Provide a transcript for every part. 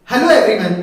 Hello everyone.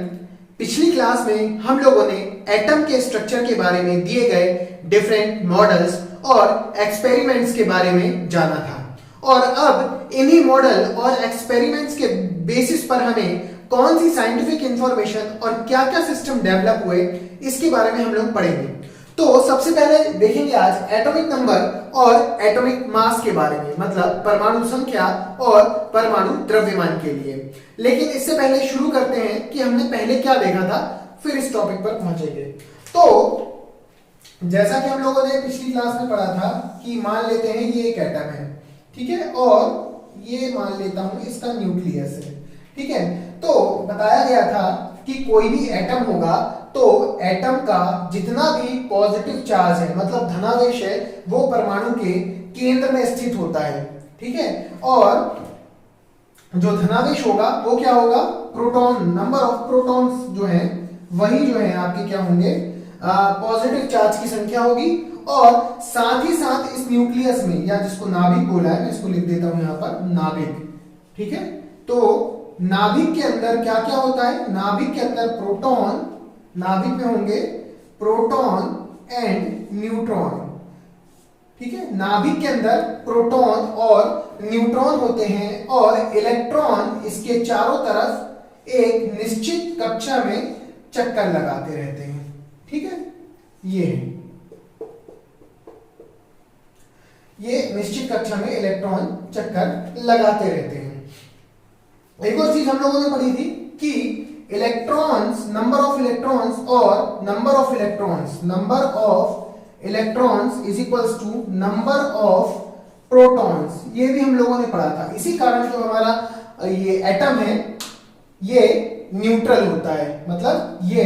पिछली class में हम लोगों ने एटम के स्ट्रक्चर के बारे में दिए गए डिफरेंट मॉडल्स और एक्सपेरिमेंट्स के बारे में जाना था और अब इन्हीं मॉडल और एक्सपेरिमेंट्स के बेसिस पर हमें कौन सी साइंटिफिक इंफॉर्मेशन और क्या क्या सिस्टम डेवलप हुए इसके बारे में हम लोग पढ़ेंगे। तो सबसे पहले देखेंगे आज एटॉमिक नंबर और एटॉमिक मास के बारे में, मतलब परमाणु संख्या और परमाणु द्रव्यमान के लिए। लेकिन इससे पहले शुरू करते हैं कि हमने पहले क्या देखा था, फिर इस टॉपिक पर पहुंचेंगे। तो जैसा कि हम लोगों ने पिछली क्लास में पढ़ा था कि मान लेते हैं ये एक एटम है, ठीक है, और ये मान लेता हूं इसका न्यूक्लियस है, ठीक है। तो बताया गया था कि कोई भी एटम होगा तो एटम का जितना भी पॉजिटिव चार्ज है, मतलब धनावेश है, वो परमाणु के केंद्र में स्थित होता है, ठीक है। और जो धनावेश होगा वो क्या होगा, प्रोटॉन, नंबर ऑफ प्रोटॉन्स जो है वही जो है आपके क्या होंगे, पॉजिटिव चार्ज की संख्या होगी। और साथ ही साथ इस न्यूक्लियस में, या जिसको नाभिक बोला है, मैं इसको लिख देता हूं यहां पर नाभिक, ठीक है। तो नाभिक के अंदर क्या क्या होता है, नाभिक के अंदर प्रोटॉन, नाभिक में होंगे प्रोटॉन एंड न्यूट्रॉन, ठीक है। नाभिक के अंदर प्रोटॉन और न्यूट्रॉन होते हैं और इलेक्ट्रॉन इसके चारों तरफ एक निश्चित कक्षा में चक्कर लगाते रहते हैं, ठीक है। ये निश्चित कक्षा में इलेक्ट्रॉन चक्कर लगाते रहते हैं। एक और चीज हम लोगों ने पढ़ी थी कि इलेक्ट्रॉन्स, नंबर ऑफ इलेक्ट्रॉन्स और number of electrons is equals to number of protons, ये भी हम लोगों ने पढ़ा था। इसी कारण जो हमारा ये एटम है ये न्यूट्रल होता है, मतलब ये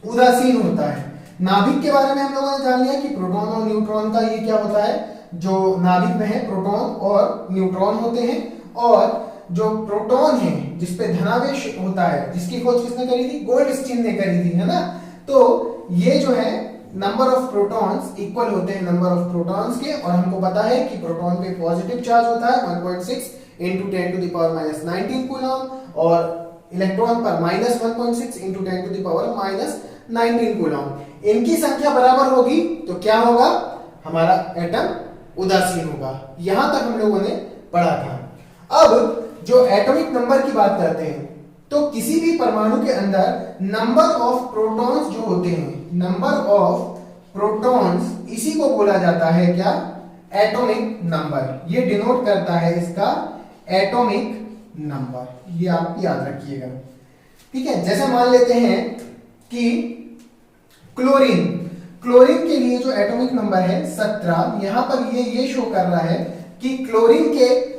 उदासीन होता है। नाभिक के बारे में हम लोगों ने जान लिया कि प्रोटॉन और न्यूट्रॉन का ये क्या होता है, जो नाभिक में है प्रोटॉन और न्यूट्रॉन होते हैं। और जो प्रोटॉन है जिसपे धनावेश होता है, जिसकी खोज किसने करी थी, गोल्डस्टीन ने करी थी, है ना। तो ये जो है नंबर ऑफ प्रोटॉन्स इक्वल होते हैं नंबर ऑफ प्रोटॉन्स के। और हमको पता है कि प्रोटॉन पे पॉजिटिव चार्ज होता है 1.6 into 10 to the power minus 19 coulomb, और इलेक्ट्रॉन पर -1.6 into 10 to the power minus 19 coulomb. इनकी संख्या बराबर होगी तो क्या होगा, हमारा एटम उदासीन होगा। यहां तक हम लोगों ने पढ़ा था। अब जो एटॉमिक नंबर की बात करते हैं तो किसी भी परमाणु के अंदर नंबर ऑफ प्रोटॉन्स जो होते हैं, नंबर ऑफ प्रोटॉन्स, इसी को बोला जाता है क्या, एटॉमिक नंबर। ये डिनोट करता है इसका एटॉमिक नंबर, ये आप याद रखिएगा, ठीक है। जैसे मान लेते हैं कि क्लोरीन, क्लोरीन के लिए जो एटॉमिक नंबर है 17, यहां पर ये शो कर रहा है कि क्लोरीन के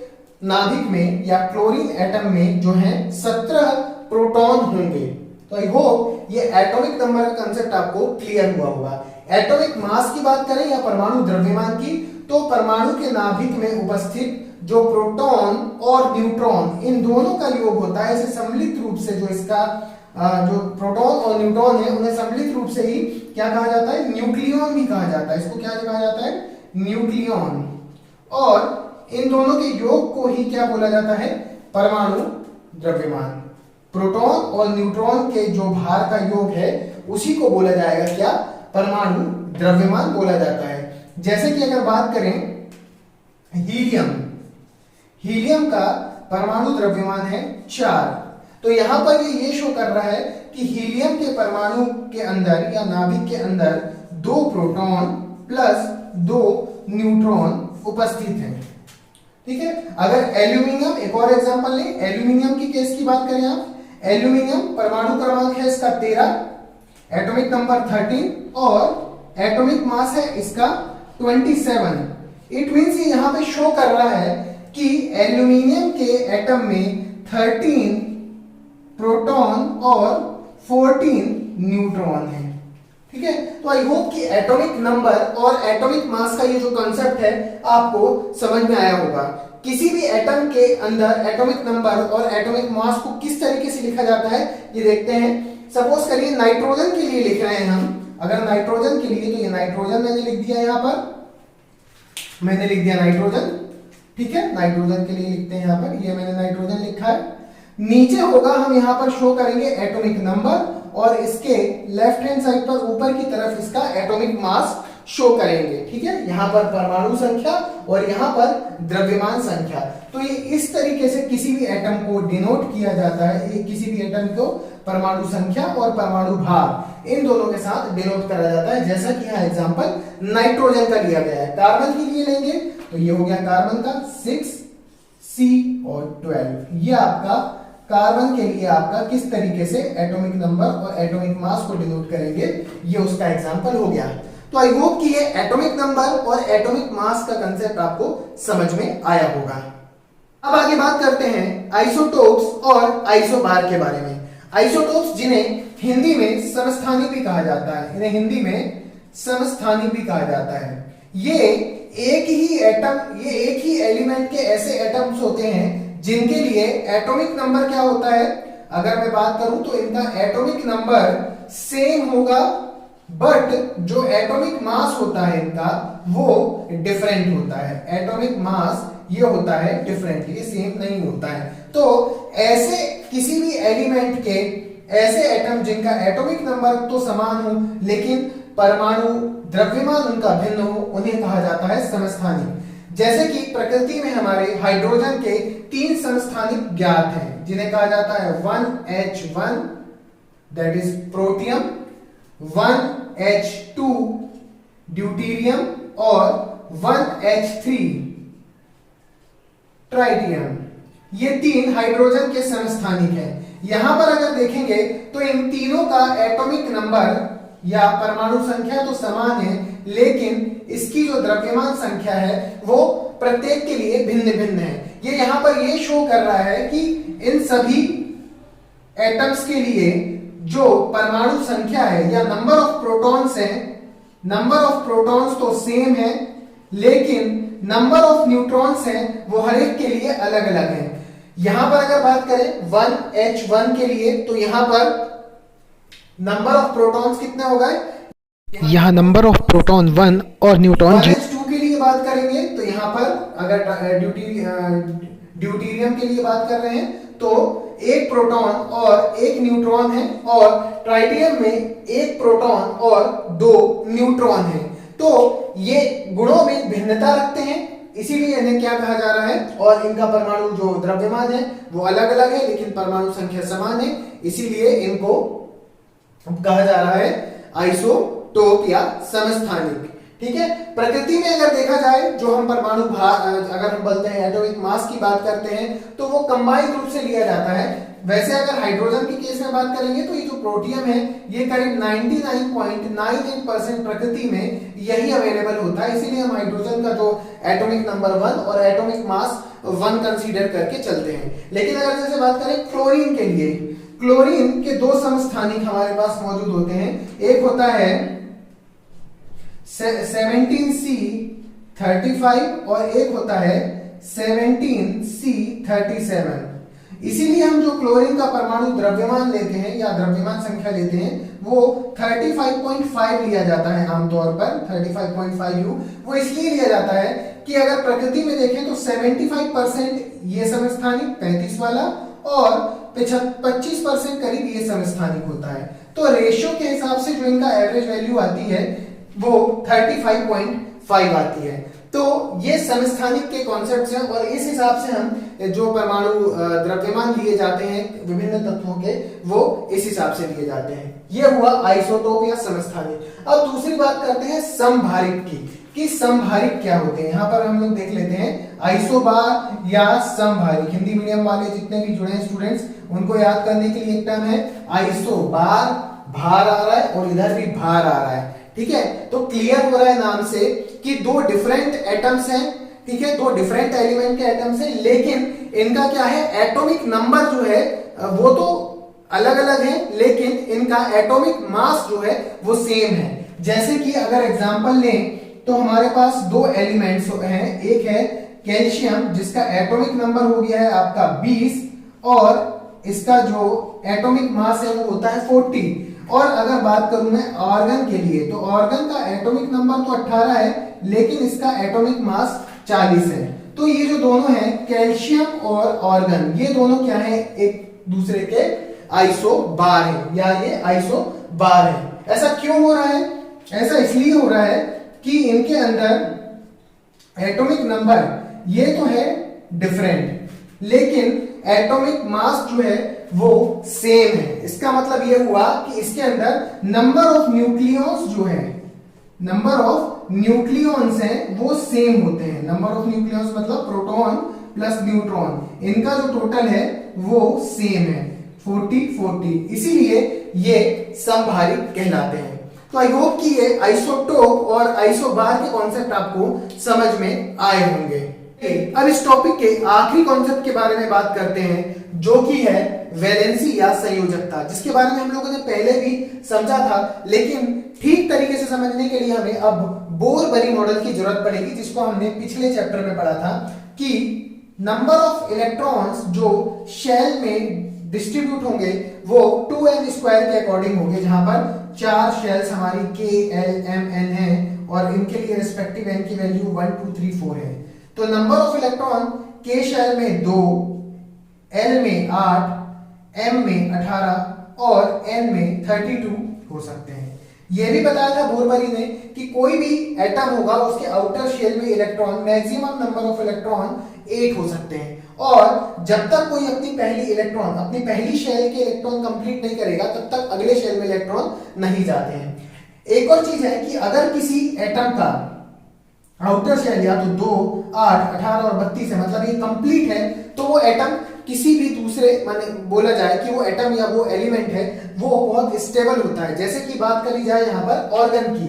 नाभिक में या क्लोरीन एटम में जो है 17 प्रोटॉन होंगे। तो आई होप ये एटॉमिक नंबर का कंसेप्ट आपको क्लियर हुआ होगा। एटॉमिक मास की बात करें या परमाणु द्रव्यमान की, तो परमाणु के नाभिक में उपस्थित जो प्रोटॉन और न्यूट्रॉन, इन दोनों का योग होता है। इसे सम्मिलित रूप से जो इसका जो प्रोटॉन और न्यूट्रॉन है उन्हें सम्मिलित रूप से ही क्या कहा जाता है, न्यूक्लियॉन भी कहा जाता है। इसको क्या कहा जाता है, न्यूक्लियॉन। और इन दोनों के योग को ही क्या बोला जाता है, परमाणु द्रव्यमान। प्रोटॉन और न्यूट्रॉन के जो भार का योग है उसी को बोला जाएगा क्या, परमाणु द्रव्यमान बोला जाता है। जैसे कि अगर बात करें हीलियम, हीलियम का परमाणु द्रव्यमान है 4। तो यहां पर ये शो कर रहा है कि हीलियम के परमाणु के अंदर या नाभिक के अंदर 2 प्रोटॉन प्लस 2 न्यूट्रॉन उपस्थित हैं, ठीक है। अगर एल्यूमिनियम, एक और एग्जांपल लें, एल्यूमिनियम की केस की बात करें आप, एल्यूमिनियम परमाणु क्रमांक है इसका 13, एटॉमिक नंबर 13 और एटॉमिक मास है इसका 27। इट मींस ये यहां पे शो कर रहा है कि एल्यूमिनियम के एटम में 13 प्रोटॉन और 14 न्यूट्रॉन है, ठीक है। तो आई होप कि एटॉमिक नंबर और एटॉमिक मास का ये जो कंसेप्ट है आपको समझ में आया होगा। किसी भी एटम के अंदर एटॉमिक नंबर और एटॉमिक मास को किस तरीके से लिखा जाता है ये देखते हैं। सपोज करिए नाइट्रोजन के लिए लिख रहे हैं हम, अगर नाइट्रोजन के लिए, तो ये नाइट्रोजन मैंने लिख दिया, यहां पर मैंने लिख दिया नाइट्रोजन, ठीक है। नाइट्रोजन के लिए लिखते हैं यहां पर, ये मैंने नाइट्रोजन लिखा है। नीचे होगा हम यहाँ पर शो करेंगे एटॉमिक नंबर, और इसके लेफ्ट हैंड साइड पर ऊपर की तरफ इसका एटॉमिक मास शो करेंगे। ठीक है, यहाँ पर परमाणु संख्या और यहाँ पर द्रव्यमान संख्या। तो ये इस तरीके से किसी भी एटम को डिनोट किया जाता है, किसी भी एटम को परमाणु संख्या और परमाणु भार इन दोनों के साथ डिनोट करा जाता है। जैसा कि यहाँ एग्जांपल नाइट्रोजन का लिया गया है। कार्बन के लिए लेंगे तो ये हो गया कार्बन का 6 C और 12। ये आपका कार्बन के लिए आपका किस तरीके से एटॉमिक नंबर और एटॉमिक मास को डिनोट करेंगे, ये उसका एग्जांपल हो गया। तो आई होप कि ये एटॉमिक नंबर और एटॉमिक मास का कंसेप्ट आपको समझ में आया होगा। अब आगे बात करते हैं आइसोटोप्स और आइसोबार के बारे में। आइसोटोप्स जिन्हें हिंदी में समस्थानिक भी कहा जाता है, इन्हें हिंदी में समस्थानिक भी कहा जाता है। ये एक ही एलिमेंट के ऐसे एटम्स होते हैं जिनके लिए एटॉमिक नंबर क्या होता है, अगर मैं बात करूं तो इनका एटॉमिक नंबर सेम होगा, बट जो एटॉमिक मास होता है इनका वो डिफरेंट होता है। एटॉमिक मास ये होता है डिफरेंट, ये सेम नहीं होता है। तो ऐसे किसी भी एलिमेंट के ऐसे एटम जिनका एटॉमिक नंबर तो समान हो लेकिन परमाणु द्रव्यमान उनका भिन्न हो, उन्हें कहा जाता है समस्थानिक। जैसे कि प्रकृति में हमारे हाइड्रोजन के 3 समस्थानिक ज्ञात हैं, जिन्हें कहा जाता है 1H1 that is protium, 1H2 deuterium और 1H3 ट्राइटियम। ये 3 हाइड्रोजन के समस्थानिक हैं। यहां पर अगर देखेंगे तो इन तीनों का एटॉमिक नंबर या परमाणु संख्या तो समान है, लेकिन इसकी जो द्रव्यमान संख्या है वो प्रत्येक के लिए भिन्न भिन्न है। ये यहां पर ये शो कर रहा है कि इन सभी एटम्स के लिए जो परमाणु संख्या है या नंबर ऑफ प्रोटॉन्स है, नंबर ऑफ प्रोटॉन्स तो सेम है, लेकिन नंबर ऑफ न्यूट्रॉन्स है वो हर एक के लिए अलग अलग है। यहां पर अगर बात करें 1H1 के लिए तो यहां पर नंबर ऑफ प्रोटॉन्स कितने हो गए, यहाँ नंबर ऑफ प्रोटॉन 1 और न्यूट्रॉन 1H2 के लिए बात करेंगे तो यहां पर अगर ड्यूटीरियम के लिए बात कर रहे हैं तो 1 प्रोटॉन और 1 न्यूट्रॉन है, और ट्राइटियम में 1 प्रोटॉन और 2 न्यूट्रॉन है। तो ये गुणों में भिन्नता रखते हैं, इसीलिए इन्हें क्या कहा जा रहा है, और इनका परमाणु जो द्रव्यमान है वो अलग अलग है लेकिन परमाणु संख्या समान है, इसीलिए इनको कहा जा रहा है आइसोटोप या समस्थानिक। ठीक है, प्रकृति में अगर देखा जाए जो हम परमाणु भार, अगर हम बोलते हैं एटॉमिक मास की बात करते हैं तो वो कंबाइंड रूप से लिया जाता है। वैसे अगर हाइड्रोजन के केस में बात करेंगे तो ये जो प्रोटियम है ये करीब 99.98% प्रकृति में यही अवेलेबल होता है, इसीलिए हम हाइड्रोजन का जो एटॉमिक नंबर 1 और एटॉमिक मास 1 कंसीडर करके चलते हैं। लेकिन अगर जैसे बात करें क्लोरीन के लिए, क्लोरीन के 2 समस्थानिक हमारे पास मौजूद होते हैं। एक होता है 17C35 और एक होता है 17C37। इसीलिए हम जो क्लोरीन का परमाणु द्रव्यमान लेते हैं या द्रव्यमान संख्या लेते हैं वो 35.5 लिया जाता है आमतौर पर, 35.5U। वो इसलिए लिया जाता है कि अगर प्रकृति में देखें तो 75% ये समस्थानिक 35 वाला और 25% करीब ये समस्थानिक होता है। तो रेशियो के हिसाब से जो इनका एवरेज वैल्यू आती है वो 35.5 आती है। तो ये समस्थानिक के कॉन्सेप्ट्स हैं और इस हिसाब से हम जो परमाणु द्रव्यमान लिए जाते हैं विभिन्न तत्वों के वो इस हिसाब से लिए जाते हैं। ये हुआ आइसोटोप या समस्थानिक। अब दूसरी बात करते हैं समभारित की, कि समभारित क्या होते हैं। यहाँ पर हम लोग देख लेते हैं आइसोबार या समभारित। हिंदी मीडियम वाले जितने भी जुड़े हैं स्टूडेंट्स उनको याद करने के लिए एक टर्म है आइसोबार, भार आ रहा है और इधर भी भार आ रहा है। ठीक है, तो क्लियर हो रहा है नाम से कि 2 डिफरेंट एटम्स हैं। ठीक है, 2 डिफरेंट एलिमेंट के एटम्स हैं, लेकिन इनका क्या है, एटॉमिक नंबर जो है वो तो अलग अलग है लेकिन इनका एटॉमिक मास जो है वो सेम है। जैसे कि अगर एग्जांपल लें तो हमारे पास 2 एलिमेंट्स हैं, एक है कैल्शियम जिसका एटॉमिक नंबर हो गया है आपका 20 और इसका जो एटॉमिक मास है वो होता है 40। और अगर बात करूं मैं ऑर्गन के लिए तो ऑर्गन का एटॉमिक नंबर तो 18 है लेकिन इसका एटॉमिक मास 40 है। तो ये जो दोनों हैं कैल्शियम और ऑर्गन, ये दोनों क्या है, एक दूसरे के आइसोबार है या ये आइसोबार है। ऐसा क्यों हो रहा है? ऐसा इसलिए हो रहा है कि इनके अंदर एटॉमिक नंबर ये तो है डिफरेंट, लेकिन एटॉमिक मास जो है वो सेम है। इसका मतलब ये हुआ कि इसके अंदर नंबर ऑफ न्यूक्लियॉन्स जो है, नंबर ऑफ न्यूक्लियॉन्स हैं वो सेम होते हैं। नंबर ऑफ न्यूक्लियॉन्स मतलब प्रोटॉन प्लस न्यूट्रॉन, इनका जो टोटल है वो सेम है 40-40, इसीलिए ये समभारी कहलाते हैं। तो आई होप कि ये आइसोटोप और आइसोबार के कॉन्सेप्ट आपको समझ में आए होंगे। अब इस टॉपिक के आखिरी कॉन्सेप्ट के बारे में बात करते हैं, जो कि है वैलेंसी या संयोजकता, जिसके बारे में हम लोगों ने पहले भी समझा था, लेकिन ठीक तरीके से समझने के लिए हमें अब बोर-बरी मॉडल की जरूरत पड़ेगी, जिसको हमने पिछले चैप्टर में पढ़ा था कि नंबर ऑफ इलेक्ट्रॉन्स जो शेल में डिस्ट्रीब्यूट होंगे वो 2n² के अकॉर्डिंग होंगे, जहां पर 4 शेल्स हमारी K, L, M, N है और इनके लिए रिस्पेक्टिव n की वैल्यू 1, 2, 3, 4 है। तो number of electron K shell में 2, L में 8, M में 18 और N में 32 हो सकते हैं। यह भी बताया था बोर-बरी ने कि कोई भी एटम होगा उसके आउटर शेल में electron, maximum number of electron 8 हो सकते हैं, और जब तक कोई अपनी पहली शेल के इलेक्ट्रॉन कंप्लीट नहीं करेगा तब तक अगले शेल में इलेक्ट्रॉन नहीं जाते हैं। एक और चीज है कि अगर किसी एटम का आउटर शेल या तो 2, 8, 18 और 32 है, मतलब ये कंप्लीट है, तो वो एटम किसी भी दूसरे, माने बोला जाए कि वो एटम या वो एलिमेंट है वो बहुत स्टेबल होता है। जैसे कि बात करी जाए यहाँ पर ऑर्गन की,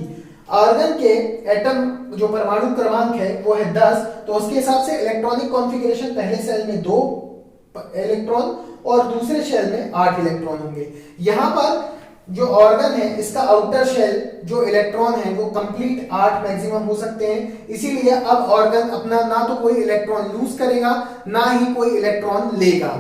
ऑर्गन के एटम जो परमाणु क्रमांक है वो है 10, तो उसके हिसाब से इलेक्ट्रॉनिक कॉन्फ़िगरेशन पहले सेल में 2 इलेक्ट्रॉन और दूसरे शेल में 8 इलेक्ट्रॉन होंगे। यहाँ पर जो ऑर्गन है इसका आउटर शेल जो इलेक्ट्रॉन है वो कंप्लीट 8 मैक्सिमम हो सकते हैं, इसीलिए अब ऑर्गन अपना ना तो कोई इलेक्ट्रॉन लूज करेगा ना ही कोई इलेक्ट्रॉन लेगा,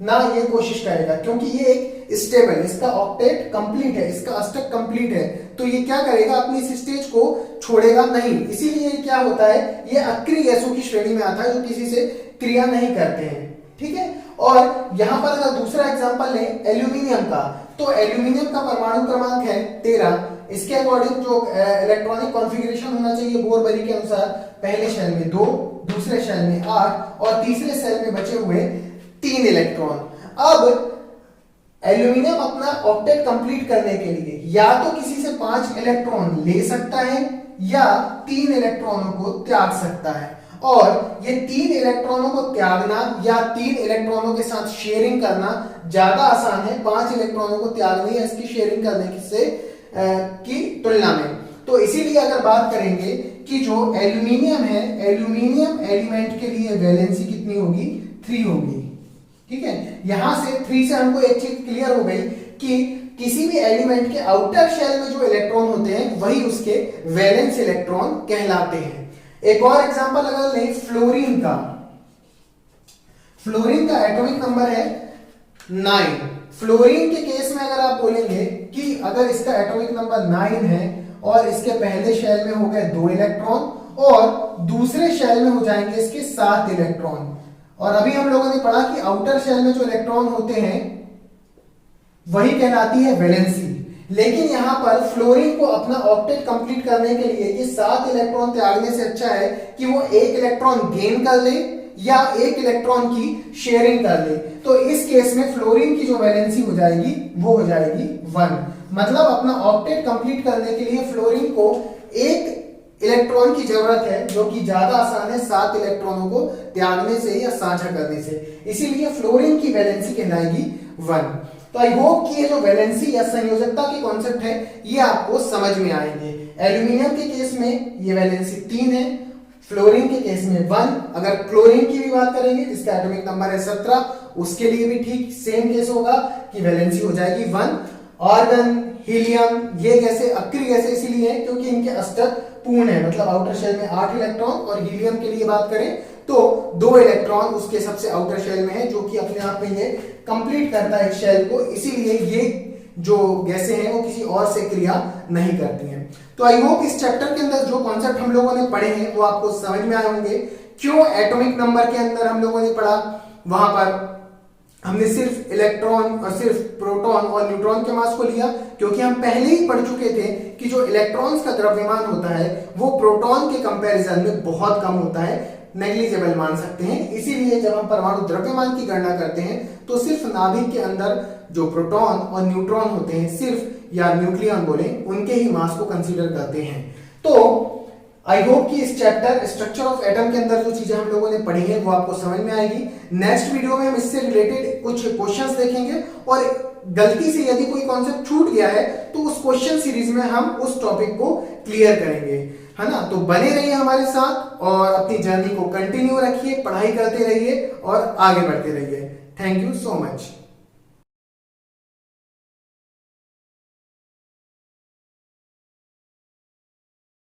ना ये कोशिश करेगा, क्योंकि ये एक स्टेबल, इसका ऑक्टेट कंप्लीट है, इसका अष्टक कंप्लीट है, तो ये क्या करेगा, अपनी इस स्टेज को छोड़ेगा नहीं। इसीलिए क्या होता है, ये अक्रिय गैसों की श्रेणी में आता है जो किसी से क्रिया नहीं करते हैं, ठीक है। और यहां पर अगर दूसरा एग्जांपल लें एल्यूमिनियम का, तो एल्यूमिनियम का परमाणु क्रमांक है 13, इसके अकॉर्डिंग जो इलेक्ट्रॉनिक कॉन्फ़िगरेशन होना चाहिए बोर-बरी के अनुसार, पहले शेल में 2, दूसरे शेल में 8 और तीसरे शेल में बचे हुए 3 इलेक्ट्रॉन। अब एल्यूमिनियम अपना ऑक्टेट कंप्लीट करने के लिए या तो किसी से 5 इलेक्ट्रॉन ले सकता है या 3 इलेक्ट्रॉनों को त्याग सकता है, और ये 3 इलेक्ट्रॉनों को त्यागना या 3 इलेक्ट्रॉनों के साथ शेयरिंग करना ज्यादा आसान है 5 इलेक्ट्रॉनों को त्यागने या इसकी शेयरिंग करने से की तुलना में। तो इसीलिए अगर बात करेंगे कि जो एल्यूमिनियम है, एल्यूमिनियम एलिमेंट के लिए वैलेंसी कितनी होगी, 3 होगी, ठीक है। यहां से 3 से हमको एक चीज क्लियर हो गई कि किसी भी एलिमेंट के आउटर शेल में जो इलेक्ट्रॉन होते हैं वही उसके वैलेंस इलेक्ट्रॉन कहलाते हैं। एक और एग्जांपल अगर लें फ्लोरीन का, फ्लोरीन का एटॉमिक नंबर है 9। फ्लोरीन के केस में अगर आप बोलेंगे कि अगर इसका एटॉमिक नंबर 9 है और इसके पहले शेल में हो गए 2 इलेक्ट्रॉन और दूसरे शेल में हो जाएंगे इसके 7 इलेक्ट्रॉन, और अभी हम लोगों ने पढ़ा कि आउटर शेल में जो इलेक्ट्रॉन होते हैं वही कहलाती है वैलेंसी। लेकिन यहां पर फ्लोरीन को अपना ऑक्टेट कंप्लीट करने के लिए ये 7 इलेक्ट्रॉन त्यागने से अच्छा है कि वो 1 इलेक्ट्रॉन गेन कर ले या 1 इलेक्ट्रॉन की शेयरिंग कर ले। तो इस केस में फ्लोरीन की जो वैलेंसी हो जाएगी वो हो जाएगी 1, मतलब अपना ऑक्टेट कंप्लीट करने के लिए फ्लोरीन को 1 इलेक्ट्रॉन की जरूरत है, जो कि ज्यादा आसान है 7 इलेक्ट्रॉनों को त्यागने से या साझा करने से, इसीलिए फ्लोरीन की वैलेंसी कहलाएगी 1। तो आई होप कि ये जो वैलेंसी या संयोजकता के कॉन्सेप्ट है ये आपको समझ में आएंगे। एल्यूमिनियम के केस में ये वैलेंसी 3 है, फ्लोरीन के केस में 1। अगर क्लोरीन की भी बात करेंगे जिसका एटॉमिक नंबर है 17, उसके लिए भी ठीक सेम केस होगा कि वैलेंसी हो जाएगी 1। ऑर्गन, हीलियम, ये गैसें अक्रिय गैसें इसीलिए हैं क्योंकि इनके अष्टक पूर्ण है, मतलब आउटर शेल में 8 इलेक्ट्रॉन, और हीलियम के लिए बात करें तो 2 इलेक्ट्रॉन उसके सबसे आउटर शेल में है, जो कि अपने आप में ये कंप्लीट करता है शेल को, इसीलिए ये जो गैसें हैं वो किसी और से क्रिया नहीं करती हैं। तो आई होप इस चैप्टर के अंदर जो कॉन्सेप्ट हम लोगों ने पढ़े हैं वो आपको समझ में आए होंगे क्यों एटॉमिक नंबर के अंदर हम लोगों ने पढ़ा, वहां पर हमने सिर्फ इलेक्ट्रॉन और सिर्फ प्रोटॉन और न्यूट्रॉन के मास को लिया, क्योंकि हम पहले ही पढ़ चुके थे कि जो इलेक्ट्रॉन्स का द्रव्यमान होता है वो प्रोटॉन के कंपैरिजन में बहुत कम होता है, नेग्लिजिबल मान सकते हैं। इसीलिए जब हम परमाणु द्रव्यमान की गणना करते हैं तो सिर्फ नाभिक के अंदर जो प्रोटॉन और न्यूट्रॉन होते हैं, सिर्फ या न्यूक्लियन बोले, उनके ही मास को कंसीडर करते हैं। तो आई होप कि इस चैप्टर स्ट्रक्चर ऑफ एटम के अंदर जो चीजें हम लोगों ने पढ़ी है वो आपको समझ में आएगी। नेक्स्ट वीडियो में हम इससे रिलेटेड कुछ क्वेश्चंस देखेंगे और गलती से यदि कोई कॉन्सेप्ट छूट गया है तो उस क्वेश्चन सीरीज में हम उस टॉपिक को क्लियर करेंगे, है ना। तो बने रहिए हमारे साथ और अपनी जर्नी को कंटिन्यू रखिए, पढ़ाई करते रहिए और आगे बढ़ते रहिए। Thank you so much.